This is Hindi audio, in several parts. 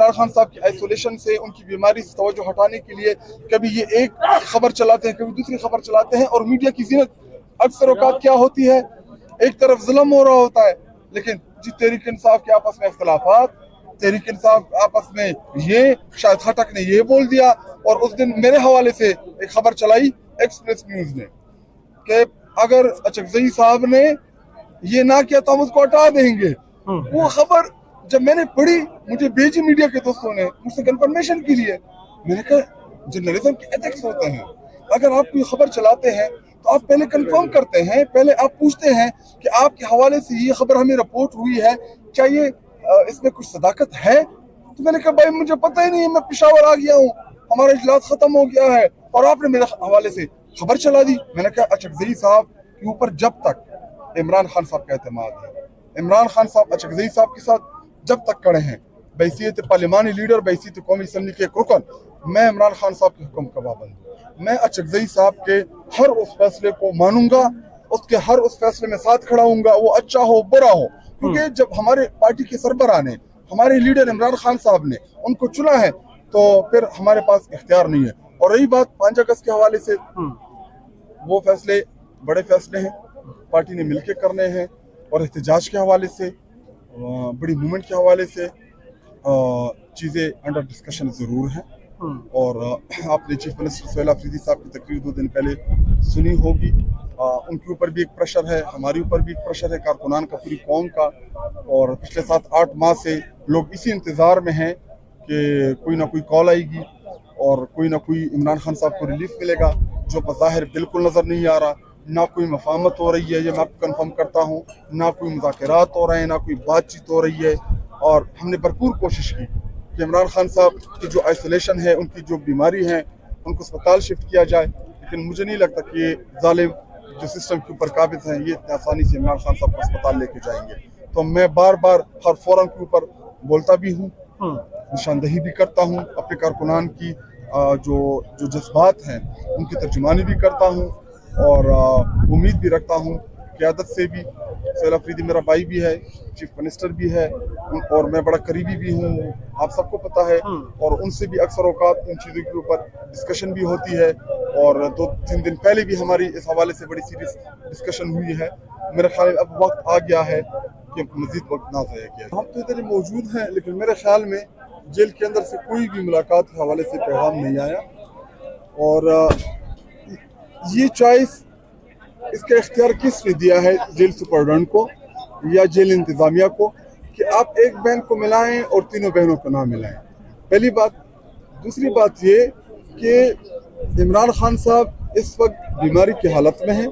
इमरान खान साहब की आइसोलेशन से, उनकी बीमारी से तवज्जो हटाने के लिए कभी ये एक खबर चलाते हैं, कभी दूसरी खबर चलाते हैं। और मीडिया की जीनत अक्सर औकात क्या होती है, एक तरफ जुल्म हो रहा होता है, लेकिन जी तहरीक इंसाफ के आपस में इख्तलाफात, तहरीक इंसाफ आपस में ये, शायद खटक ने ये बोल दिया। और उस दिन मेरे हवाले से एक खबर चलाई एक्सप्रेस न्यूज ने कि अगर अचकजई साहब ने ये ना किया तो हम उसको हटा देंगे। वो खबर जब मैंने पढ़ी, मुझे भेजी मीडिया के दोस्तों ने मुझसे कंफर्मेशन के लिए। मैंने कहा जर्नलिज्म के एथिक्स होते हैं, अगर आप कोई खबर चलाते हैं तो आप पहले कंफर्म करते हैं, पहले आप पूछते हैं कि आपके हवाले से ये खबर हमें रिपोर्ट हुई है, क्या ये इसमें कुछ सदाकत है। तो मैंने कहा भाई मुझे पता ही नहीं है, मैं पेशावर आ गया हूँ, हमारा इजलास खत्म हो गया है और आपने मेरे हवाले से खबर चला दी। मैंने कहा अचकजई साहब के ऊपर जब तक इमरान खान साहब का एतमाद है, इमरान खान साहब अचकजई साहब के साथ जब तक खड़े हैं, बैसियत पार्लिमानी लीडर, बैसियत कौमी असम्बली के रुकन, मैं इमरान खान साहब के हुक्म का पाबंद हूँ। मैं अचकजई साहब के हर उस फैसले को मानूंगा, उसके हर उस फैसले में साथ खड़ा हूँगा, वो अच्छा हो बुरा हो। क्योंकि जब हमारे पार्टी के सरबराह ने, हमारे लीडर इमरान खान साहब ने उनको चुना है, तो फिर हमारे पास इख्तियार नहीं है। और रही बात 5 अगस्त के हवाले से, वो फैसले बड़े फैसले हैं, पार्टी ने मिलकर करने हैं। और एहतजाज के हवाले से, बड़ी मूवमेंट के हवाले से चीज़ें अंडर डिस्कशन ज़रूर हैं। और आपने चीफ मिनिस्टर सुहेल अफरीदी साहब की तकरीर 2 दिन पहले सुनी होगी। उनके ऊपर भी एक प्रेशर है, हमारे ऊपर भी एक प्रेशर है, कारकुनान का, पूरी कौम का। और पिछले 7-8 माह से लोग इसी इंतज़ार में हैं कि कोई ना कोई कॉल आएगी और कोई ना कोई इमरान खान साहब को रिलीफ मिलेगा, जो बज़ाहिर बिल्कुल नज़र नहीं आ रहा। ना कोई मफाहमत हो रही है, ये मैं आपको कन्फर्म करता हूँ, ना कोई मुज़ाकरात हो रहे हैं, ना कोई बातचीत हो रही है। और हमने भरपूर कोशिश की कि इमरान खान साहब की जो आइसोलेशन है, उनकी जो बीमारी है, उनको अस्पताल शिफ्ट किया जाए। लेकिन मुझे नहीं लगता कि ये जालिम जो सिस्टम के ऊपर काबिज हैं, ये इतनी आसानी से इमरान खान साहब को अस्पताल लेके जाएंगे। तो मैं बार बार हर फोरम के ऊपर बोलता भी हूँ, निशानदही भी करता हूँ, अपने कारकुनान की जो जज्बात हैं उनकी तर्जुमानी भी करता हूँ। और उम्मीद भी रखता हूँ क़यादत से भी। सुहेल अफरीदी मेरा भाई भी है, चीफ मिनिस्टर भी है, और मैं बड़ा करीबी भी हूँ, आप सबको पता है। और उनसे भी अक्सर औकात इन चीज़ों के ऊपर डिस्कशन भी होती है। और 2-3 दिन पहले भी हमारी इस हवाले से बड़ी सीरियस डिस्कशन हुई है। मेरे ख्याल में अब वक्त आ गया है कि मज़ीद वक्त ना ज़ाया किया। हम तो इधर मौजूद हैं, लेकिन मेरे ख्याल में जेल के अंदर से कोई भी मुलाकात के हवाले से पैगाम नहीं आया। और ये चॉइस, इसका इख्तियार किसने दिया है, जेल सुपरडेंट को या जेल इंतज़ामिया को, कि आप एक बहन को मिलाएं और तीनों बहनों को ना मिलाएं? पहली बात। दूसरी बात ये कि इमरान खान साहब इस वक्त बीमारी की हालत में हैं,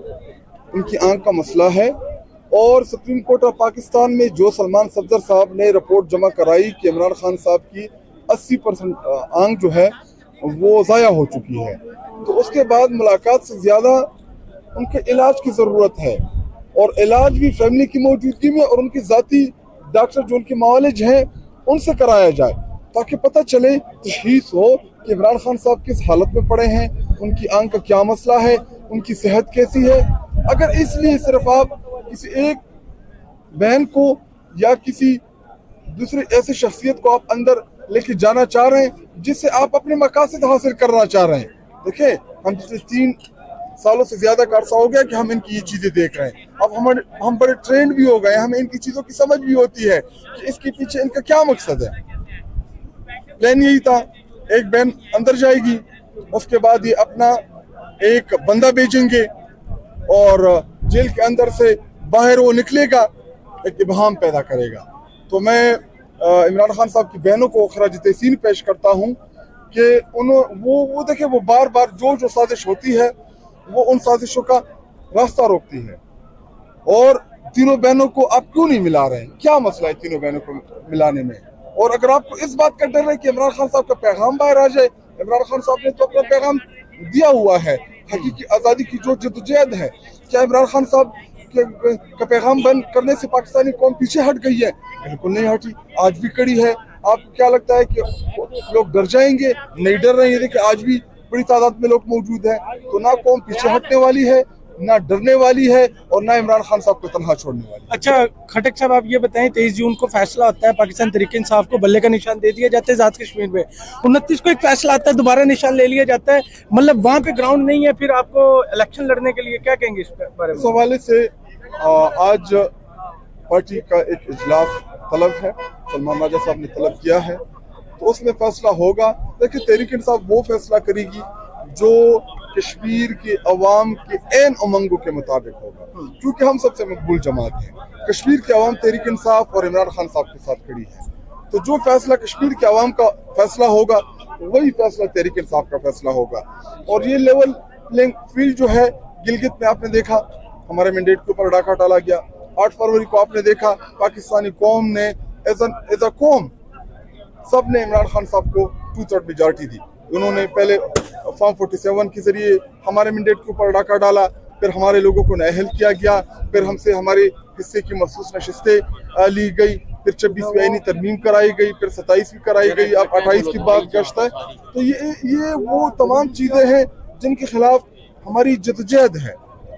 उनकी आंख का मसला है। और सुप्रीम कोर्ट ऑफ पाकिस्तान में जो सलमान सफदर साहब ने रिपोर्ट जमा कराई कि इमरान खान साहब की 80% आंख जो है वो ज़ाया हो चुकी है, तो उसके बाद मुलाकात से ज़्यादा उनके इलाज की ज़रूरत है। और इलाज भी फैमिली की मौजूदगी में और उनकी ज़ाती डॉक्टर जो उनके मालिज हैं उनसे कराया जाए, ताकि पता चले, तशख़ीस हो कि इमरान खान साहब किस हालत में पड़े हैं, उनकी आंख का क्या मसला है, उनकी सेहत कैसी है। अगर इसलिए सिर्फ आप किसी एक बहन को या किसी दूसरे ऐसे शख्सियत को आप अंदर लेके जाना चाह रहे हैं जिससे आप अपने मकासद हासिल करना चाह रहे हैं। देखिए, हम पिछले 3 सालों से ज्यादा का अरसा हो गया कि हम इनकी ये चीजें देख रहे हैं। अब हम बड़े ट्रेंड भी हो गए, हमें इनकी चीजों की समझ भी होती है कि इसके पीछे इनका क्या मकसद है। प्लान यही था, एक बहन अंदर जाएगी, उसके बाद ये अपना एक बंदा भेजेंगे और जेल के अंदर से बाहर वो निकलेगा, एक इबहाम पैदा करेगा। तो मैं इमरान खान साहब की बहनों को खराज तहसीन पेश करता हूँ कि वो देखे, वो बार बार जो साजिश होती है वो उन साजिशों का रास्ता रोकती है। और तीनों बहनों को आप क्यों नहीं मिला रहे हैं? क्या मसला है तीनों बहनों को मिलाने में? और अगर आपको इस बात का डर है कि इमरान खान साहब का पैगाम बाहर आ जाए, इमरान खान साहब ने तो अपना पैगाम दिया हुआ है, हकीकी आज़ादी की जो जद्दोजहद है। क्या इमरान खान साहब का पैगाम बंद करने से पाकिस्तानी कौम पीछे हट गई है? बिल्कुल नहीं हटी, आज भी कड़ी है। आपको क्या लगता है कि लोग डर जाएंगे? नहीं डर रहे हैं। देखिए, आज भी बड़ी तादाद में लोग मौजूद हैं, तो ना कौम पीछे हटने वाली है ना डरने वाली है और ना इमरान खान साहब को तनहा छोड़ने वाली है। अच्छा खटक साहब, आप ये बताएं, 23 जून को फैसला होता है, पाकिस्तान तहरीक इंसाफ को बल्ले का निशान दे दिया जाता है आज़ाद कश्मीर में, 29 को एक फैसला आता है, दोबारा निशान ले लिया जाता है, मतलब वहाँ पे ग्राउंड नहीं है, फिर आपको इलेक्शन लड़ने के लिए क्या कहेंगे इस बारे में? इस हवाले से आज पार्टी का एक इजलास तलब है, सलमान राजा साहब ने तलब किया है, तो उसमें फैसला होगा। देखिए तहरीक इंसाफ वो फैसला करेगी जो कश्मीर के अवाम के ऐन उमंगों के मुताबिक होगा, क्योंकि हम सबसे मकबूल जमात हैं। कश्मीर के अवाम तहरीक इंसाफ और इमरान खान साहब के साथ खड़ी है, तो जो फैसला कश्मीर के अवाम का फैसला होगा वही फैसला तहरीक इंसाफ का फैसला होगा। और ये लेवल प्लेइंग फील्ड जो है, गिलगित में आपने देखा हमारे मैंडेट के ऊपर डाका डाला गया, 8 फरवरी को आपने देखा पाकिस्तानी कौम ने एज अ कौम सब ने इमरान खान साहब को 2/3 मेजॉरिटी दी। उन्होंने पहले फॉर्म 47 के जरिए हमारे मैंडेट के ऊपर डाका डाला, फिर हमारे लोगों को नाअहल किया गया, फिर हमसे हमारे हिस्से की मखसूस नशिस्तें ली गई, फिर 26वीं आईनी तरमीम कराई गई, फिर 27वीं कराई गई, अब 28 की बात गश्त है। तो ये वो तमाम चीज़ें हैं जिनके खिलाफ हमारी जदोजहद है।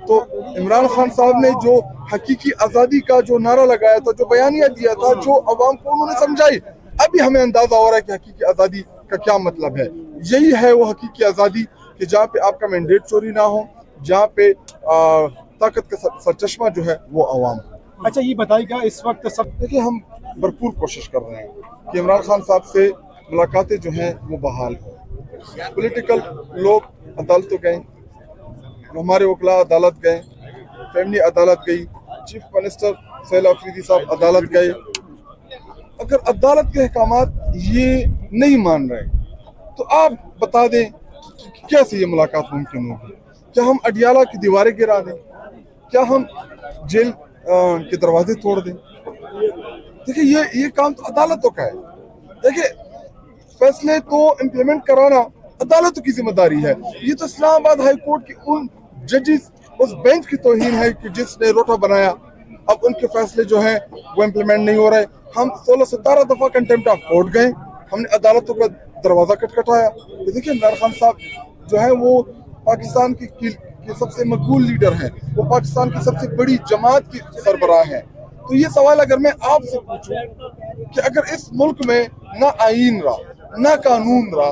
तो इमरान खान साहब ने जो हकीकी आज़ादी का जो नारा लगाया था, जो बयानिया दिया था, जो अवाम को उन्होंने समझाई, अभी हमें अंदाजा हो रहा है कि हकीकी आज़ादी का क्या मतलब है। यही है वो हकीकी आज़ादी कि जहाँ पे आपका मैंडेट चोरी ना हो, जहाँ पे ताकत का सरचश्मा जो है वो अवाम। अच्छा ये बताइएगा, इस वक्त सब देखिए हम भरपूर कोशिश कर रहे हैं कि इमरान खान साहब से मुलाकातें जो हैं वो बहाल हो। पॉलिटिकल लोग अदालतों गए, हमारे वकला अदालत गए, फैमिली अदालत गई, चीफ मिनिस्टर सैल अफरीदी साहब अदालत गए। अगर अदालत के अहकामात ये नहीं मान रहे तो आप बता दें कि कैसे ये मुलाकात मुमकिन होगी? क्या हम अडियाला की दीवारें गिरा दें? क्या हम जेल के दरवाजे तोड़ दें? देखिए ये काम तो अदालतों का है। देखिए फैसले तो इम्प्लीमेंट कराना अदालतों की जिम्मेदारी है। ये तो इस्लामाबाद हाई कोर्ट के उन जजेस, उस बेंच की तौहीन है कि जिसने रोटा बनाया, अब उनके फैसले जो हैं वो इम्प्लीमेंट नहीं हो रहे। हम 16-17 दफा कंटेम्प्ट ऑफ कोर्ट गए, हमने अदालतों का दरवाजा खटखटाया। तो देखिए इमरान खान साहब जो है वो पाकिस्तान की सबसे मकबूल लीडर हैं, वो पाकिस्तान की सबसे बड़ी जमात की सरबराह हैं। तो ये सवाल अगर मैं आपसे पूछूं कि अगर इस मुल्क में ना आईन रहा ना कानून रहा,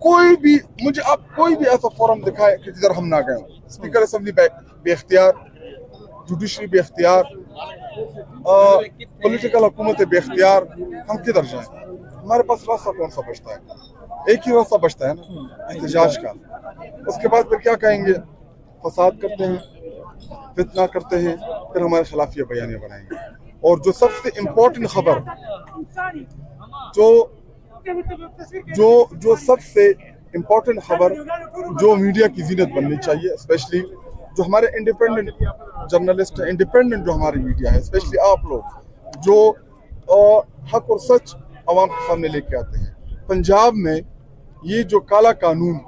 कोई भी मुझे आप कोई भी ऐसा फोरम दिखाए कि जिधर हम ना गए, स्पीकर असेंबली बेख्तियार, जुडिशरी बेख्तियार, पॉलिटिकल हुकूमत बेख्तियार, हम किधर जाएं? हमारे पास रास्ता कौन सा बचता है? एक ही रास्ता बचता है ना, एहतजाज का। उसके बाद फिर क्या कहेंगे? फसाद करते हैं, फितना करते हैं, फिर हमारे खिलाफ ये बयानियां बनाएंगे। और जो सबसे इम्पोर्टेंट खबर, जो सबसे इम्पोर्टेंट खबर जो मीडिया की जीनत बननी चाहिए, स्पेशली जो हमारे इंडिपेंडेंट जर्नलिस्ट हैं, इंडिपेंडेंट जो हमारी मीडिया है, स्पेशली आप लोग जो हक और सच आवाम के सामने लेके आते हैं। पंजाब में ये जो काला कानून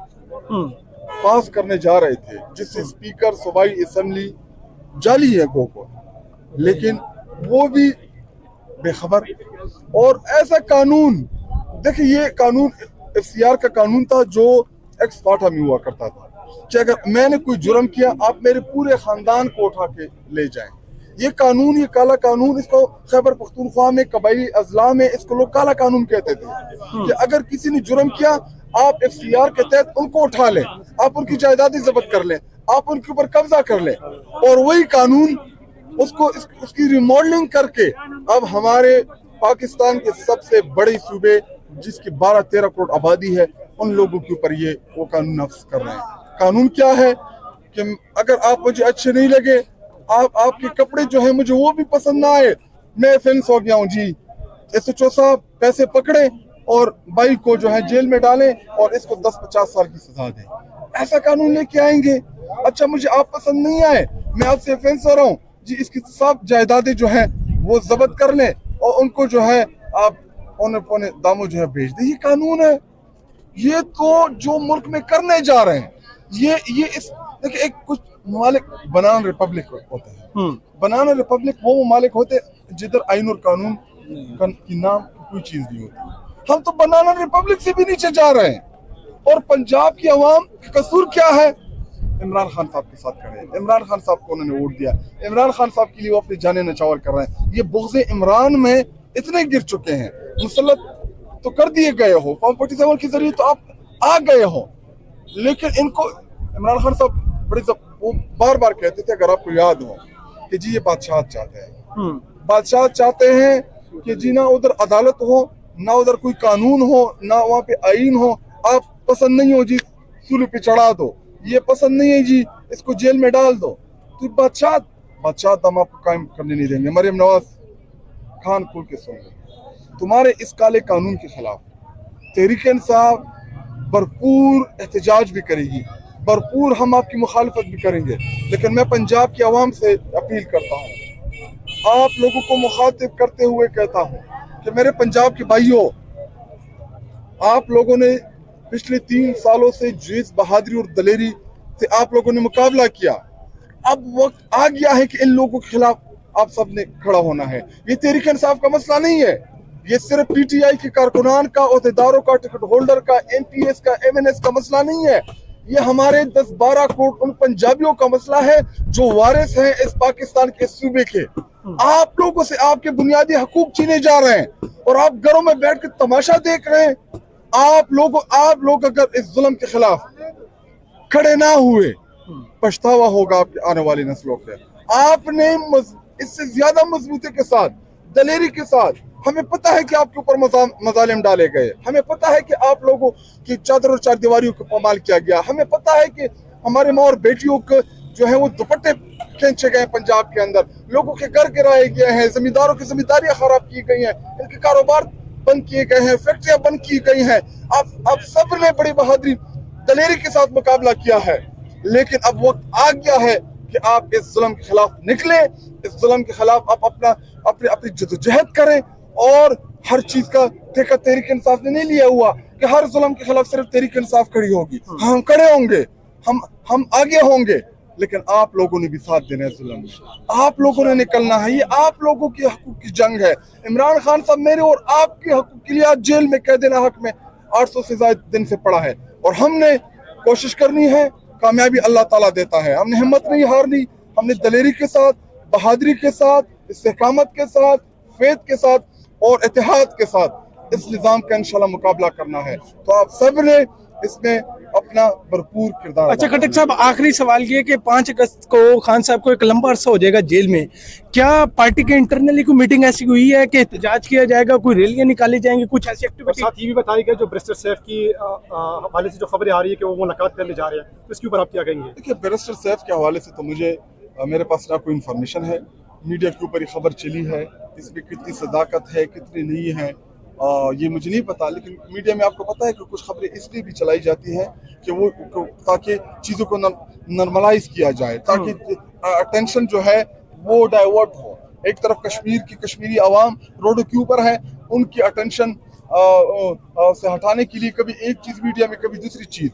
पास करने जा रहे थे, जिससे स्पीकर सूबाई असेंबली जाली है को, लेकिन वो भी बेखबर। और ऐसा कानून, देखिए ये कानून FCR का कानून था जो एक्स पार्टा में हुआ करता था कि अगर मैंने कोई जुर्म किया, आप मेरे पूरे खानदान को उठा के ले जाएं। ये कानून, ये काला कानून, इसको खैबर पख्तूनख्वा में, कबायली अजला में इसको लोग काला कानून कहते थे कि अगर किसी ने जुर्म किया, आप FCR के तहत उनको उठा लें, आप उनकी जायदादें जब्त कर लें, आप उनके ऊपर कब्जा कर लें। और वही कानून उसकी रिमॉडलिंग करके अब हमारे पाकिस्तान के सबसे बड़े सूबे जिसकी 12-13 करोड़ आबादी है, उन लोगों के ऊपर ये वो कानून नाफिज कर रहे हैं। कानून क्या है कि अगर आप मुझे अच्छे नहीं लगे, आपके कपड़े जो है मुझे वो भी पसंद ना आए, मैं फेंस हो गया हूँ जी, SHO साहब पैसे पकड़े और बाइक को जो है जेल में डालें और इसको 10-50 साल की सजा दें। ऐसा कानून लेके आएंगे। अच्छा मुझे आप पसंद नहीं आए, मैं आपसे फेंस हो रहा हूँ जी, इसकी सब जायदादें जो है वो जब्त कर लें और उनको जो है आप पौने दामों जो है बेच दें। ये कानून है। ये तो जो मुल्क में करने जा रहे हैं, ये इस देखिए, एक कुछ ममालिक बनाना रिपब्लिक होते हैं। बनाना रिपब्लिक वो ममालिक होते हैं जिधर आइन और कानून की नाम की कोई चीज नहीं होती। हम तो बनाना रिपब्लिक से भी नीचे जा रहे हैं। और पंजाब की अवाम का कसूर क्या है? इमरान खान साहब के साथ खड़े हैं। इमरान खान साहब को उन्होंने वोट दिया, इमरान खान साहब के लिए वो अपनी जाने नचौर कर रहे हैं। ये बुग़्ज़ इमरान में इतने गिर चुके हैं, मुसल्लत तो कर दिए गए हो, फॉर्म 47 के जरिए तो आप आ गए हो, लेकिन इनको इमरान खान साहब वो बार बार कहते थे, अगर आपको याद हो, कि जी ये बादशाह चाहते हैं, बादशाह चाहते हैं कि जी ना उधर अदालत हो, ना उधर कोई कानून हो, ना वहाँ पे आईन हो। आप पसंद नहीं हो जी सूली पे चढ़ा दो, ये पसंद नहीं है जी इसको जेल में डाल दो। तो बादशाह हम आपको कायम करने नहीं देंगे। मरियम नवाज खान खोल के सुन लो, तुम्हारे इस काले कानून के खिलाफ तहरीक इंसाफ भरपूर एहतजाज भी करेगी, भरपूर हम आपकी मुखालफत भी करेंगे। लेकिन मैं पंजाब की आवाम से अपील करता हूँ, आप लोगों को मुखातिब करते हुए कहता हूँ कि मेरे पंजाब के भाइयों, आप लोगों ने पिछले 3 सालों से जिस बहादुरी और दलेरी से आप लोगों ने मुकाबला किया, अब वक्त आ गया है कि इन लोगों के खिलाफ आप सब ने खड़ा होना है। ये तहरीक इंसाफ का मसला नहीं है, ये सिर्फ पीटीआई के कारकुनान का, ओहदेदारों का, टिकट होल्डर का, एमपीएस का, एमएनएस का मसला नहीं है। ये हमारे 10-12 करोड़ उन पंजाबियों का मसला है जो वारिस हैं इस पाकिस्तान के सूबे के। आप लोगों से आपके बुनियादी हकूक छीने जा रहे हैं और आप घरों में बैठ कर तमाशा देख रहे हैं। आप लोग अगर इस जुल्म के खिलाफ खड़े ना हुए, पछतावा होगा आपके आने वाली नस्लों पे। आपने इससे ज्यादा मजबूती के साथ, दलेरी के साथ, हमें पता है कि आपके ऊपर मजालिम डाले गए, हमें पता है कि आप लोगों की चादर और चार दीवारियों को पामाल किया गया, हमें पता है कि हमारे माँ और बेटियों को जो है वो दुपट्टे खींचे गए पंजाब के अंदर, लोगों के घर गिराए गए हैं, जमींदारों की जिम्मेदारियां खराब की गई हैं, इनके कारोबार बंद किए गए हैं, फैक्ट्रियां बंद की गई हैं। आप सब ने बड़ी बहादुरी दलेरी के साथ मुकाबला किया है, लेकिन अब वक्त आ गया है कि आप इस जुल्म के खिलाफ निकले, इस जुल्म के खिलाफ आप अपनी जदोजहद करें। और हर चीज का ठेका तहरीक इंसाफ ने नहीं लिया हुआ कि हर जुल्म के खिलाफ सिर्फ तहरीक इंसाफ खड़ी होगी। हम खड़े होंगे, हम आगे होंगे, लेकिन आप लोगों ने भी साथ देना है जुल्म में, आप लोगों ने निकलना है। ये आप लोगों की हकूक की जंग है। इमरान खान साहब मेरे और आपके हकूक के लिए आज जेल में कैद हक में 800 से ज्यादा दिन से पड़ा है, और हमने कोशिश करनी है, कामयाबी अल्लाह ताला देता है। हमने हिम्मत नहीं हारनी, हमने दलेरी के साथ, बहादुरी के साथ, इस्तेकामत के साथ, फेथ के साथ और इत्तेहाद के साथ इस निज़ाम का इंशाल्लाह मुकाबला करना है। तो आप सब ने इसमें अपना भरपूर किरदार। अच्छा खटक साहब, आखिरी सवाल ये कि 5 अगस्त को खान साहब को एक लंबा अरसा हो जाएगा जेल में, क्या पार्टी के इंटरनली कोई मीटिंग ऐसी हुई है कि एहतजाज किया जाएगा, कोई रैलियां निकाली जाएंगी, कुछ ऐसी एक्टिविटी? साथ ये भी बताया गया जो बैरिस्टर सैफ की हवाले से जो खबरें आ रही है कि वो मुलाकात करने जा रहे हैं, तो इसके ऊपर आप क्या कहेंगे? देखिए, बैरिस्टर सैफ के हवाले से तो मेरे पास ना कोई इन्फॉर्मेशन है, मीडिया के ऊपर ये खबर चली है, इसमें कितनी सदाकत है कितनी नहीं है ये मुझे नहीं पता। लेकिन मीडिया में आपको पता है कि कुछ खबरें इसलिए भी चलाई जाती हैं कि वो ताकि चीज़ों को नॉर्मलाइज किया जाए, ताकि अटेंशन जो है वो डाइवर्ट हो। एक तरफ कश्मीर की कश्मीरी आवाम रोडों के ऊपर है, उनकी अटेंशन से हटाने के लिए कभी एक चीज़ मीडिया में, कभी दूसरी चीज़।